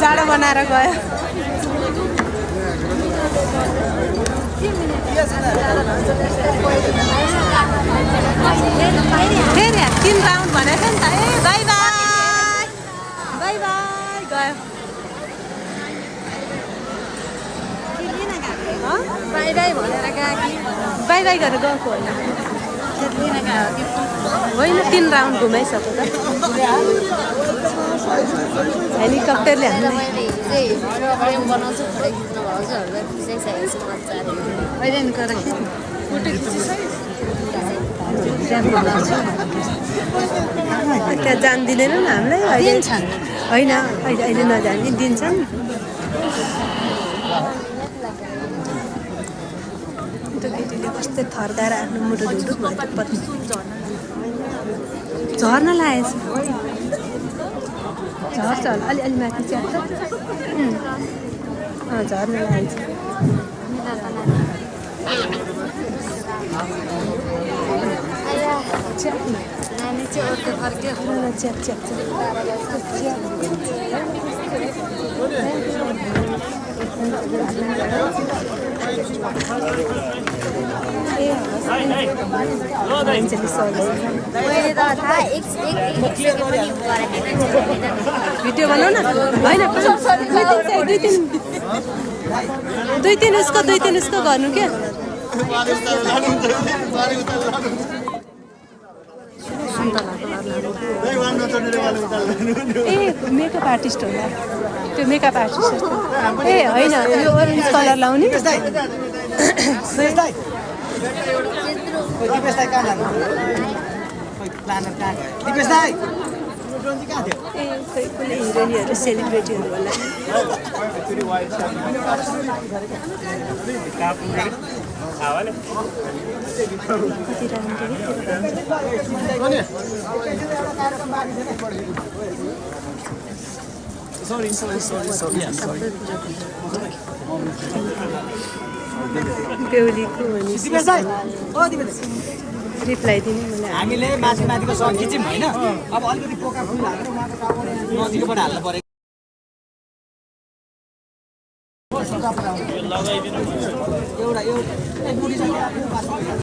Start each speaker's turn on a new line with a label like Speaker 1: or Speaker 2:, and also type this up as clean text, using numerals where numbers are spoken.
Speaker 1: जाडो बनाएर गयो फेरि 3 राउन्ड भनेको नि त ए बाई बाई बाई बाई गयो बाई बाई भनेर गयो कि बाई बाई गरेर गएको होइन 3 राउन्ड घुमाइसक्यो त हेलिकप्टरले त्यहाँ जान दिँदैन नि हामीलाई होइन अहिले नजाने दिन्छन् त्यो केटीले कस्तो थर्काएर आफ्नो मुटु ढुढुक झर्न लागेछ झर्छ होला अलि माथि च्याप्छ झर्न लागेछ भिडियो बनाऊ न होइन 2-3 उसको गर्नु क्या ए मेकअप आर्टिस्ट होला त्यो मेकअप आर्टिस्ट ए होइन यो ओरेन्ज कलर लाउने हिरोइनहरू सेलिब्रेटीहरू होला बेहुलीको रिप्लाई दिने
Speaker 2: हामीले माथिको सक खिच्यौँ होइन अब अलिकति पोका फुल हालेर उहाँको टाउको नजिकबाट हाल्नु पर्यो एउटा